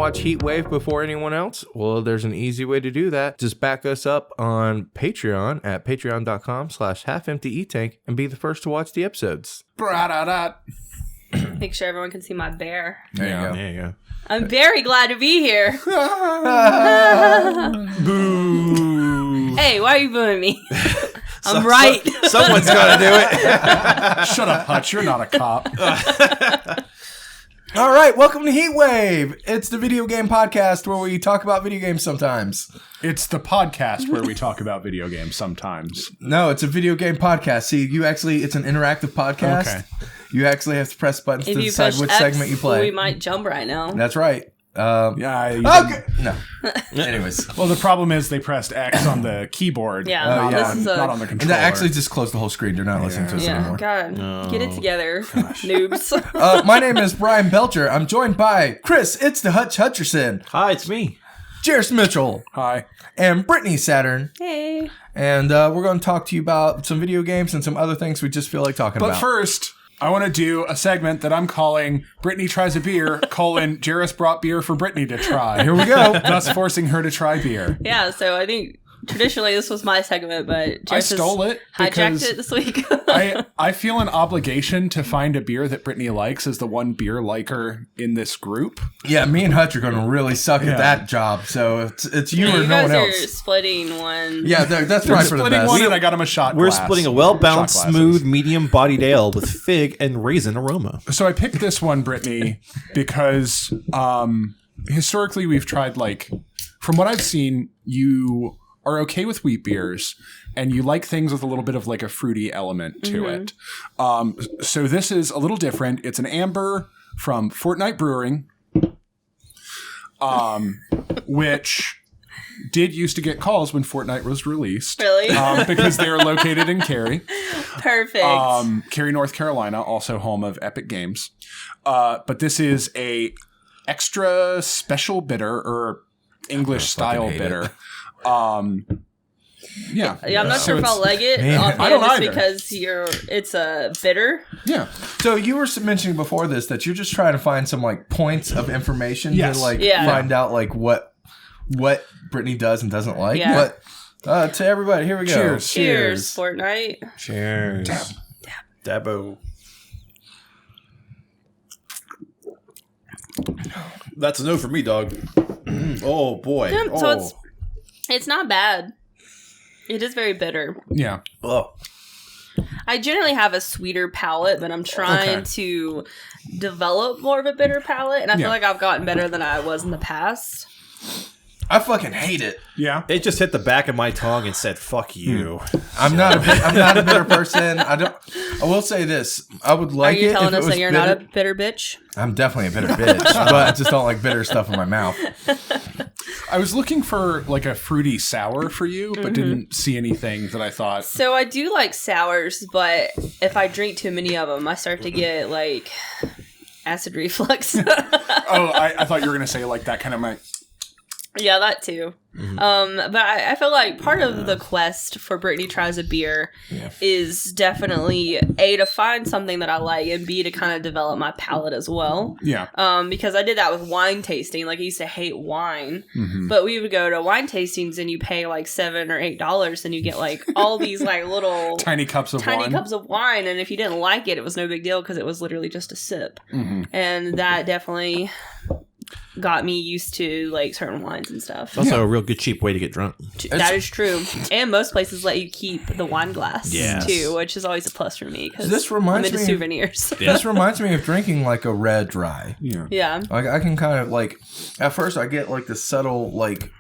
watch HEETwave before anyone else? Well, there's an easy way to do that. Just back us up on Patreon at patreon.com/halfemptyetank and be the first to watch the episodes. Make sure everyone can see my bear. There you go. I'm very glad to be here. Boo! Hey, why are you booing me? I'm right. Someone's got to do it. Shut up, Hutch. You're not a cop. All right, welcome to HEETwave. It's the video game podcast where we talk about video games sometimes. It's the podcast where we talk about video games sometimes. No, it's a video game podcast. See, it's an interactive podcast. Okay. You actually have to press buttons If to you decide push which X, segment you play. we might jump right now. That's right. Yeah. No. Anyways. Well, the problem is they pressed X on the keyboard. Yeah. Not, yeah. on, not on the And controller. that actually just closed the whole screen. They're not listening to us anymore. God. Get it together, noobs. My name is Brian Belcher. I'm joined by Chris, it's the Hutch Hutcherson, Hi, it's me. Jairus Mitchell, Hi. and Brittany Saturn. Hey. And we're going to talk to you about some video games and some other things we just feel like talking But about. first, I want to do a segment that I'm calling Brittany Tries a Beer, Jairus brought beer for Brittany to try. Here we go. Thus forcing her to try beer. Yeah, so I think traditionally this was my segment, but I Jairus stole it hijacked because it this week. I feel an obligation to find a beer that Brittany likes as the one beer liker in this group. Yeah, me and Hutch are going to really suck at that job. So it's you or you no guys one are else. splitting one. Yeah, that's right for the Splitting best. one, and I got him a shot We're glass. splitting a well-balanced, Shot glasses. smooth, medium-bodied ale with fig and raisin aroma. So I picked this one, Brittany, because historically we've tried, from what I've seen, you are okay with wheat beers and you like things with a little bit of a fruity element to it. So this is a little different. It's an amber from Fortnite Brewing, which did used to get calls when Fortnite was released. Really? Because they are located in Cary. Perfect. Cary, North Carolina, also home of Epic Games. But this is a extra special bitter or English style bitter. Yeah, I'm not sure if I'll like it. I don't either. Because it's a bitter. Yeah. So you were mentioning before this that you're just trying to find some points of information Yes. to find out what Brittany does and doesn't like. Yeah. But to everybody, here we go. Cheers. Fortnite. Cheers. Dabo. That's a no for me, dog. Oh, boy. Yeah, so it's not bad. It is very bitter. Yeah. Oh. I generally have a sweeter palate, but I'm trying to develop more of a bitter palate, and I feel like I've gotten better than I was in the past. I fucking hate it. Yeah. It just hit the back of my tongue and said, fuck you. I'm not a bitter person. I will say this. I would like it. Are you telling if us it was that you're bitter. not a bitter bitch? I'm definitely a bitter bitch, but I just don't like bitter stuff in my mouth. I was looking for a fruity sour for you, but didn't see anything that I thought. So I do like sours, but if I drink too many of them, I start to get acid reflux. I thought you were going to say that kind of Yeah, that too. But I feel like part of the quest for Brittany Tries a Beer is definitely A, to find something that I like, and B, to kind of develop my palate as well. Yeah. Because I did that with wine tasting. I used to hate wine, but we would go to wine tastings and you pay $7 or $8 and you get all these little tiny cups of wine. And if you didn't like it, it was no big deal because it was literally just a sip. And that definitely got me used to certain wines and stuff. It's also a real good cheap way to get drunk. That is true. And most places let you keep the wine glass too, which is always a plus for me because This reminds I'm into me souvenirs. This reminds me of drinking a red rye. Yeah. I can kind of at first I get the subtle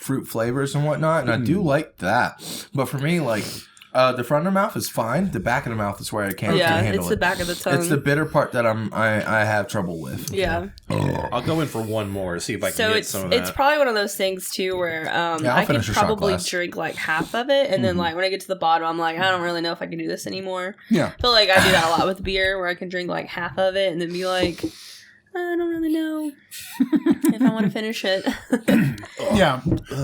fruit flavors and whatnot, and I do like that. But for me, the front of the mouth is fine. The back of the mouth is where I can't handle it. It's the back of the tongue. It's the bitter part that I have trouble with. Yeah. I'll go in for one more to see if I can get some of that. It's probably one of those things too where I'll I could finish a shot probably glass. drink half of it, and then when I get to the bottom, I'm I don't really know if I can do this anymore. Yeah. I feel like I do that a lot with beer, where I can drink half of it and then be I don't really know if I want to finish it. Yeah,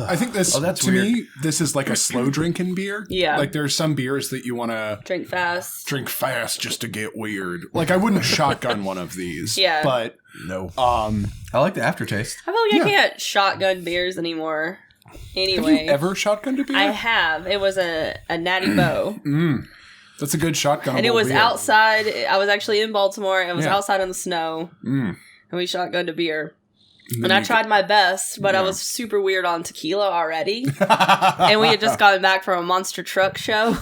I think this. that's to weird. me, this is like a slow drinking beer. Yeah. like there's some beers that you want to Drink fast. drink fast just to get weird. Like I wouldn't shotgun one of these. Yeah. but No. I like the aftertaste. I feel like Yeah. I can't shotgun beers anymore. have Anyway. you ever shotgunned a beer? I have. It was a Natty Bow. That's a good shotgun. And it was beer. outside. I was actually in Baltimore. It was Yeah. outside in the snow. And we shotgunned a beer. And I you tried my best, but I was super weird on tequila already. And we had just gotten back from a monster truck show.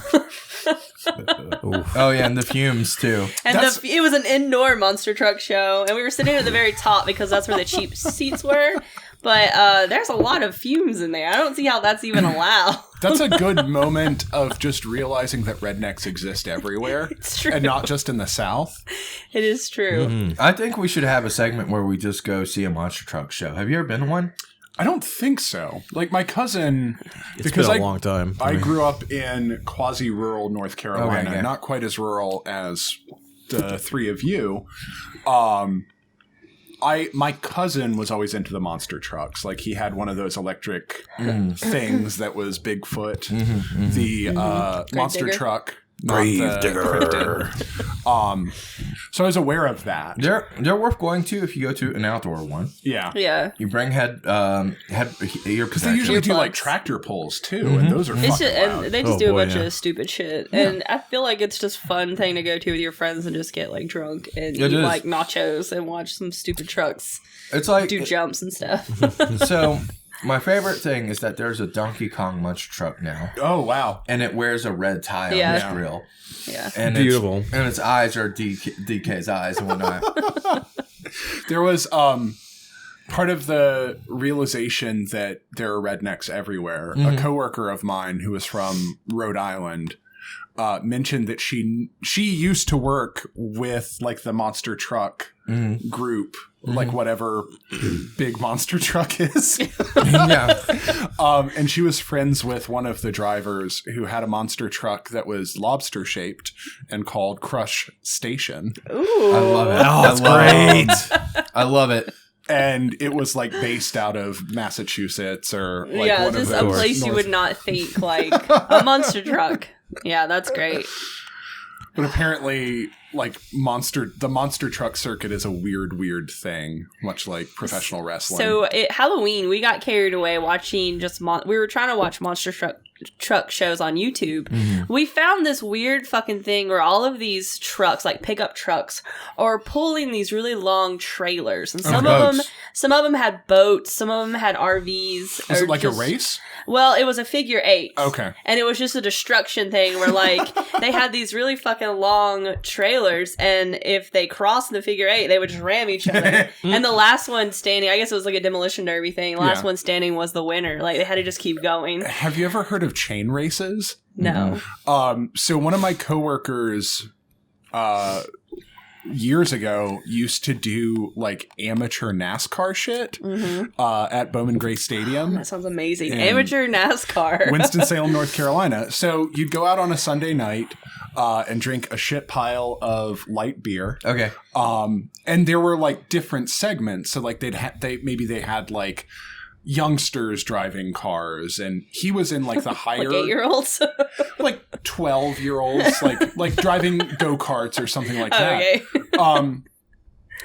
Oh yeah, and the fumes too. And it was an indoor monster truck show. And we were sitting at the very top because that's where the cheap seats were. But there's a lot of fumes in there. I don't see how that's even allowed. That's a good moment of just realizing that rednecks exist everywhere. It's true. And not just in the South. It is true. I think we should have a segment where we just go see a monster truck show. Have you ever been to one? I don't think so. Like my cousin, It's been a long time. I grew up in quasi-rural North Carolina, Okay, yeah. not quite as rural as the three of you. My cousin was always into the monster trucks. Like he had one of those electric things that was Bigfoot, the monster digger. truck, Grave digger. So I was aware of that. They're worth going to if you go to an outdoor one. Yeah, Yeah. You bring head ear because they usually do like Earplugs. tractor pulls too, and those are It's fucking just, loud. and they just Oh, do a boy, bunch yeah. of stupid shit. And I feel like it's just fun thing to go to with your friends and just get like drunk and It eat is. like nachos and watch some stupid trucks It's like do jumps and stuff. so. My favorite thing is that there's a Donkey Kong monster truck now, Oh wow! and it wears a red tie Yeah. on its grill. Yeah. And Beautiful. and its eyes are DK's eyes and whatnot. There was part of the realization that there are rednecks everywhere. A coworker of mine who was from Rhode Island mentioned that she used to work with like the monster truck group, like whatever big monster truck is. Yeah. And she was friends with one of the drivers who had a monster truck that was lobster shaped and called Crush Station. Ooh. I love it. Oh, that's great. I love it. And it was like based out of Massachusetts or like yeah, one just of a those place you north- would not think like a monster truck. Yeah, that's great. But apparently, like the monster truck circuit is a weird thing, much like professional wrestling. So at Halloween, we got carried away watching we were trying to watch monster truck shows on YouTube. We found this weird fucking thing where all of these trucks, like pickup trucks, are pulling these really long trailers, and some of them had boats, some of them had RVs. was or it like just- a race? Well, it was a figure eight. Okay. And it was just a destruction thing where, like, they had these really fucking long trailers, and if they crossed the figure eight, they would just ram each other. And the last one standing, I guess it was like a demolition derby thing, the last Yeah. one standing was the winner. Like, they had to just keep going. Have you ever heard of chain races? No. So one of my coworkers years ago used to do like amateur NASCAR shit at Bowman Gray Stadium. That sounds amazing. And Amateur NASCAR. Winston-Salem, North Carolina. So you'd go out on a Sunday night and drink a shit pile of light beer. Okay. And there were like different segments. So like they had like youngsters driving cars, and he was in like the higher like 8-year-olds. like 12-year-olds like driving go-karts or something like that. Okay.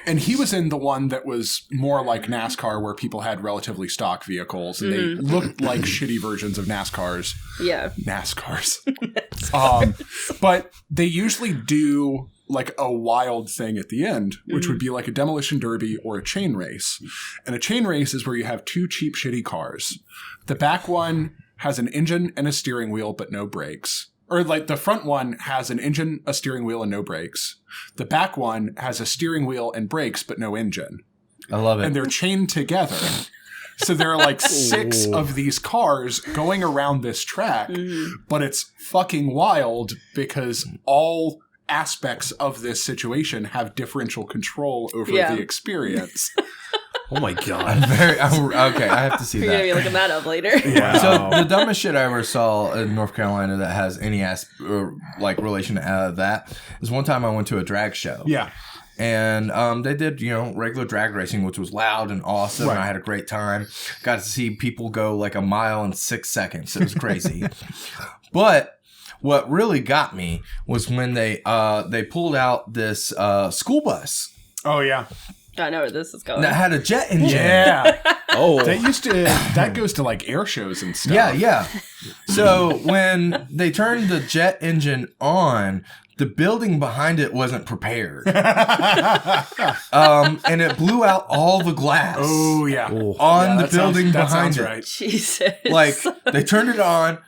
And he was in the one that was more like NASCAR, where people had relatively stock vehicles and they looked like shitty versions of NASCARs. Yeah. NASCARs. But they usually do like a wild thing at the end, which would be like a demolition derby or a chain race. And a chain race is where you have two cheap, shitty cars. The back one has an engine and a steering wheel, but no brakes. Or like the front one has an engine, a steering wheel, and no brakes. The back one has a steering wheel and brakes, but no engine. I love it. And they're chained together. So there are like 6 of these cars going around this track, but it's fucking wild because all aspects of this situation have differential control over the experience. Oh my god. Okay, I have to see You're going to be that. looking that up later. So the dumbest shit I ever saw in North Carolina that has any like relation to that is one time I went to a drag show. Yeah. And they did, regular drag racing, which was loud and awesome. Right. And I had a great time. Got to see people go like a mile in 6 seconds. It was crazy. But what really got me was when they pulled out this school bus. Oh, yeah. I know where this is going. That had a jet engine. Yeah. Oh, That goes to like air shows and stuff. Yeah. So when they turned the jet engine on, the building behind it wasn't prepared. And it blew out all the glass. Oh, yeah. On the building behind it. Right. Jesus. Like, they turned it on,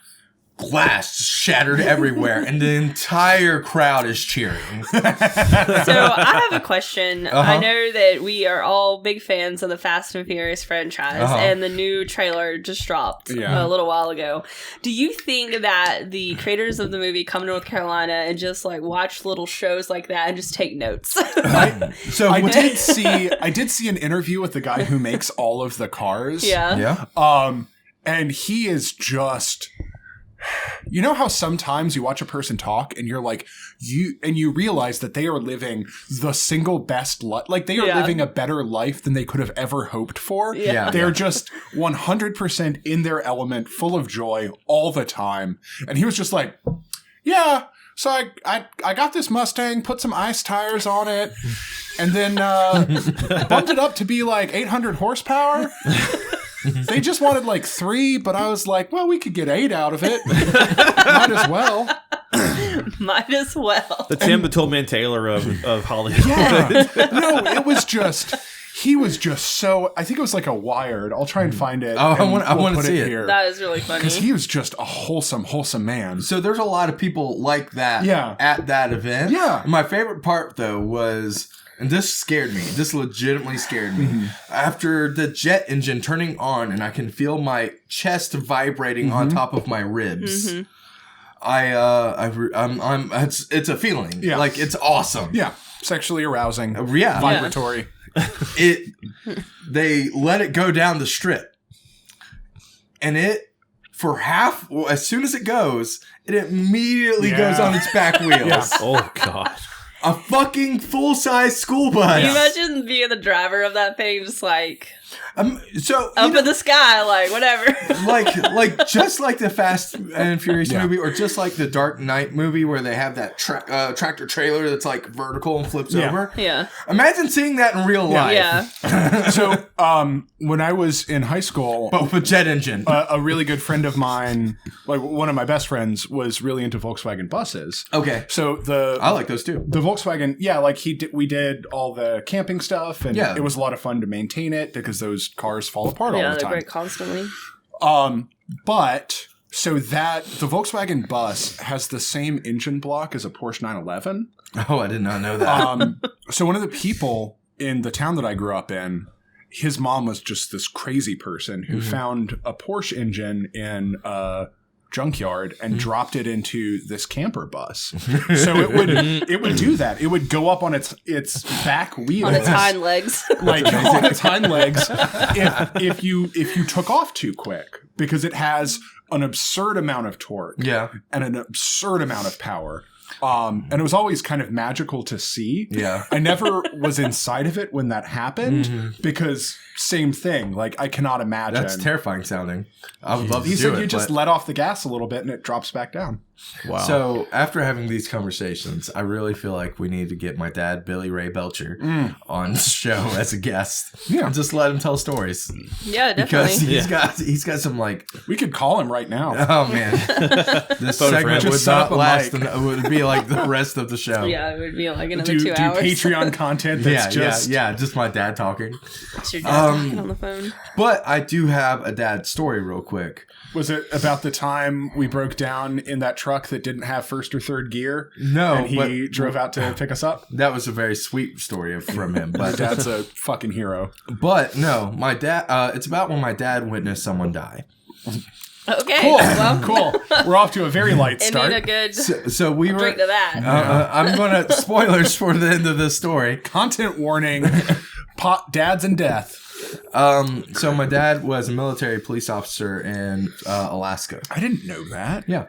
glass shattered everywhere, and the entire crowd is cheering. So I have a question. Uh-huh. I know that we are all big fans of the Fast and Furious franchise, Uh-huh. and the new trailer just dropped a little while ago. Do you think that the creators of the movie come to North Carolina and just like watch little shows like that and just take notes? So I did see an interview with the guy who makes all of the cars. Yeah. And he is just... You know how sometimes you watch a person talk and you're like, you realize that they are living the single best life. Like they are living a better life than they could have ever hoped for. Yeah. They're just 100% in their element, full of joy all the time. And he was just like, yeah. So I got this Mustang, put some ice tires on it, and then bumped it up to be like 800 horsepower. They just wanted like 3, but I was like, well, we could get 8 out of it. Might as well. Might as well. The Tim the Toolman Taylor of Hollywood. Yeah. No, it was just... He was just so... I think it was like a Wired. I'll try and find it. Oh, and I want to put see it. here. That is really funny. Because he was just a wholesome man. So there's a lot of people like that Yeah. at that event. Yeah. My favorite part, though, was... And this scared me. This legitimately scared me. After the jet engine turning on and I can feel my chest vibrating on top of my ribs. It's a feeling. Yeah. Like, it's awesome. Yeah. Sexually arousing. Yeah. Vibratory. They let it go down the strip. And as soon as it goes, it immediately goes on its back wheels. Yeah. Oh, God. A fucking full-size school bus. Can you imagine being the driver of that thing, just like So up in the sky, like whatever. like just like the Fast and Furious movie, or just like the Dark Knight movie where they have that tractor trailer that's like vertical and flips over. Yeah. Imagine seeing that in real life. Yeah. So, when I was in high school... But with a jet engine. a really good friend of mine, like one of my best friends, was really into Volkswagen buses. Okay. So I like those too. the Volkswagen, like we did all the camping stuff, and it was a lot of fun to maintain it because those cars fall apart all Yeah, the they time. break constantly. But so that the Volkswagen Bus has the same engine block as a Porsche 911. Oh, I did not know that. So one of the people in the town that I grew up in, his mom was just this crazy person who found a Porsche engine in a junkyard and dropped it into this camper bus. So it would do that. It would go up on its back wheels. On its hind legs. Like on its hind legs if you took off too quick, because it has an absurd amount of torque and an absurd amount of power. And it was always kind of magical to see. Yeah. I never was inside of it when that happened because same thing. Like, I cannot imagine. That's terrifying sounding. I would love to He do said it. you just let off the gas a little bit and it drops back down. Wow. So after having these conversations, I really feel like we need to get my dad, Billy Ray Belcher, on the show as a guest. Yeah. And just let him tell stories. Yeah, definitely. Because he's got some like, We could call him right now. oh man, this segment friend. would Just set up not a last. mic. It would be like the rest of the show. Yeah, it would be like another Do 2 hours. Patreon content that's just my dad talking. It's your dad talking on the phone. But I do have a dad story real quick. Was it about the time we broke down in that truck that didn't have first or third gear? No, And he but drove out to pick us up? that was a very sweet story from him. My But dad's a fucking hero. but no, my dad. It's about when my dad witnessed someone die. Okay. Cool. Well, Cool. We're off to a very light and start. need a good So we were. drink to that. I'm gonna spoilers for the end of this story. Content warning. Dads and death. So my dad was a military police officer in Alaska. I didn't know that. Yeah.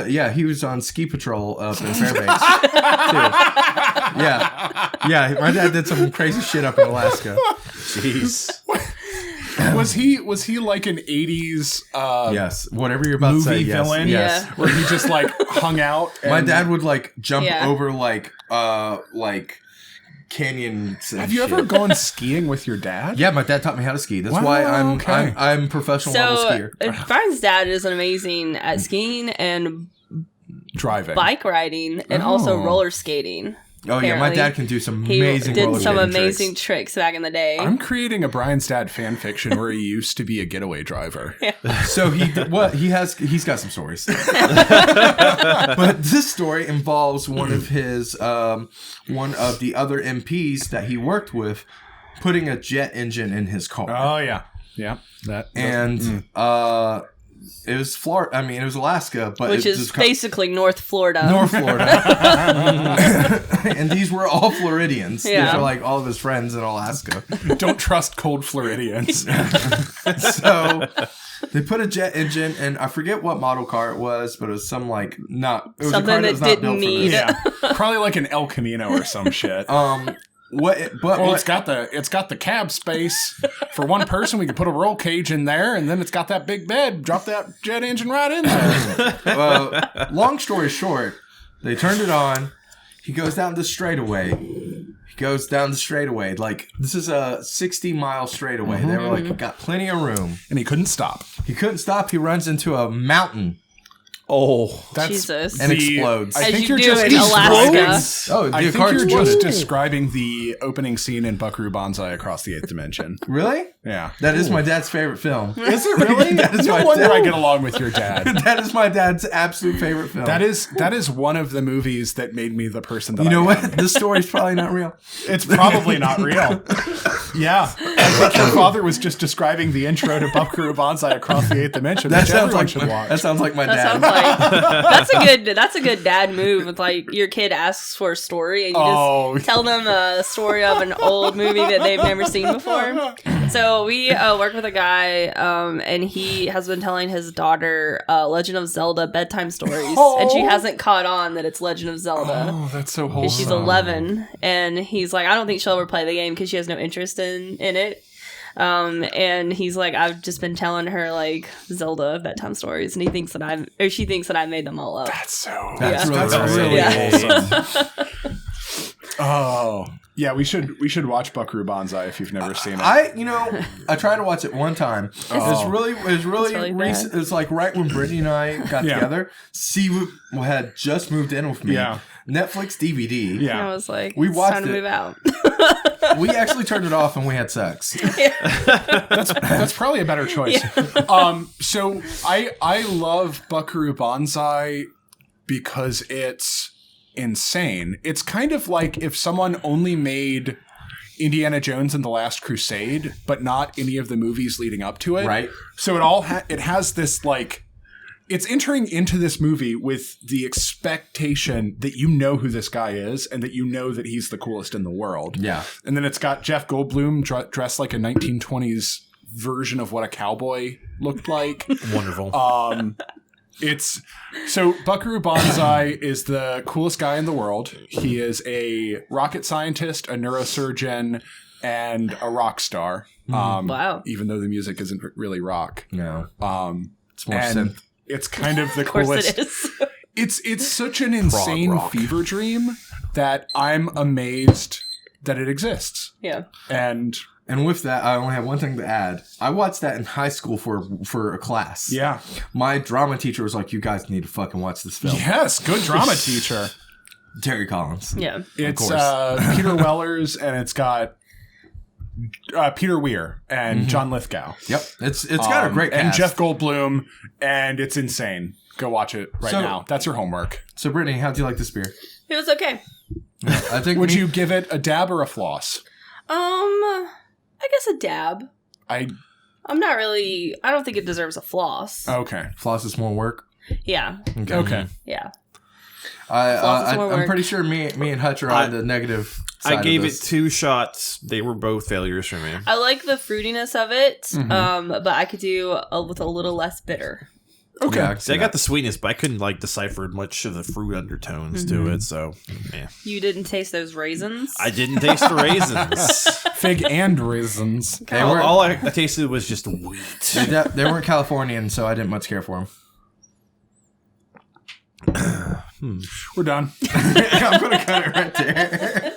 Yeah, he was on ski patrol up in Fairbanks. too. Yeah. My dad did some crazy shit up in Alaska. Jeez. Was he like an 80s Yes, whatever you're about to say. movie Yes. villain? Yes. Yeah. Where he just like hung out? My and- dad would like jump Yeah. over like canyons. And Have you shit. ever gone skiing with your dad? Yeah, my dad taught me how to ski. That's Wow, why okay. I'm professional level So skier. Brian's dad is amazing at skiing and Driving. bike riding and also Oh. roller skating. Oh yeah, my apparently. dad can do some He amazing. did roller some skating amazing tricks. tricks back in the day. I'm creating a Brian's dad fan fiction where he used to be a getaway driver. So he's got some stories. But this story involves one of the other MPs that he worked with putting a jet engine in his car. Oh yeah. Yeah. And it was Florida. I mean, it was Alaska, but which it is just basically North Florida. North Florida. And these were all Floridians. Yeah. These are like all of his friends in Alaska. Don't trust cold Floridians. So they put a jet engine, and I forget what model car it was, but it was some like not it was Something a car that was not didn't built for need- this. Yeah. Probably like an El Camino or some shit. It's got the cab space for one person. We can put a roll cage in there, and then it's got that big bed. Drop that jet engine right in there. Long story short, they turned it on. He goes down the straightaway. Like, this is a 60-mile straightaway. They were like, got plenty of room. And he couldn't stop. He couldn't stop. He runs into a mountain Oh. That's Jesus. and explodes. I As think you you're do just in Alaska. Oh, I the think car you're exploded. just describing the opening scene in Buckaroo Banzai Across the Eighth Dimension. Really? Yeah. That is my dad's favorite film. Is it really? That is No my wonder dad. I get along with your dad. That is my dad's absolute favorite film. That is one of the movies that made me the person that You know I am. what? This story's probably not real. It's probably not real. Yeah. I think your father was just describing the intro to Buckaroo Banzai Across the Eighth Dimension, That which sounds everyone like should watch. that sounds like my That dad. sounds like that's a good dad move. It's like your kid asks for a story and you just tell them a story of an old movie that they've never seen before. So we work with a guy and he has been telling his daughter Legend of Zelda bedtime stories, and she hasn't caught on that it's Legend of Zelda. Oh, that's so Because wholesome. she's 11, and he's like, I don't think she'll ever play the game because she has no interest in it. And he's like, I've just been telling her like Zelda bedtime stories, and she thinks that I made them all up. That's That's really Yeah. wholesome. Oh, yeah. We should watch Buckaroo Banzai if you've never seen it. I tried to watch it one time. It was really really recent. bad. It was like right when Brittany and I got Yeah. together. Steve had just moved in with me. Yeah. Netflix DVD. And Yeah. I was like, We it's watched time to it. move out. We actually turned it off and we had sex. That's probably a better choice. So I love Buckaroo Banzai because it's insane. It's kind of like if someone only made Indiana Jones and the Last Crusade, but not any of the movies leading up to it. Right. So it has this like. It's entering into this movie with the expectation that you know who this guy is and that you know that he's the coolest in the world. Yeah. And then it's got Jeff Goldblum dressed like a 1920s version of what a cowboy looked like. Wonderful. It's so Buckaroo Banzai is the coolest guy in the world. He is a rocket scientist, a neurosurgeon, and a rock star. Wow. Even though the music isn't really rock. No. It's more And synth. it's kind of the Of course coolest. it is. It's such an insane rock. fever dream that I'm amazed that it exists. Yeah. And And with that, I only have one thing to add. I watched that in high school for a class. yeah. My drama teacher was like, "You guys need to fucking watch this film." Yes, good drama teacher. Terry Collins. Yeah. It's course. Peter Wellers, and it's got Peter Weir and John Lithgow. Yep. It's got a great cast. and Jeff Goldblum, and it's insane. Go watch it right So- now. That's your homework. So, Brittany, how'd you like this beer? It was okay. I think Would you give it a dab or a floss? I guess a dab. I I don't think it deserves a floss. okay. floss is more work? Yeah. Okay. Yeah. I'm work. pretty sure me and Hutch are on the negative side I gave of it this. 2 shots. They were both failures for me. I like the fruitiness of it, but I could do with a little less bitter. Okay. Yeah, See, I got the sweetness, but I couldn't like decipher much of the fruit undertones to it. So, yeah, You didn't taste those raisins? I didn't taste the raisins. Fig and raisins. They all weren't, all I tasted was just wheat. they weren't Californian, so I didn't much care for them. We're done. I'm gonna cut it right there.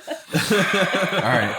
All right.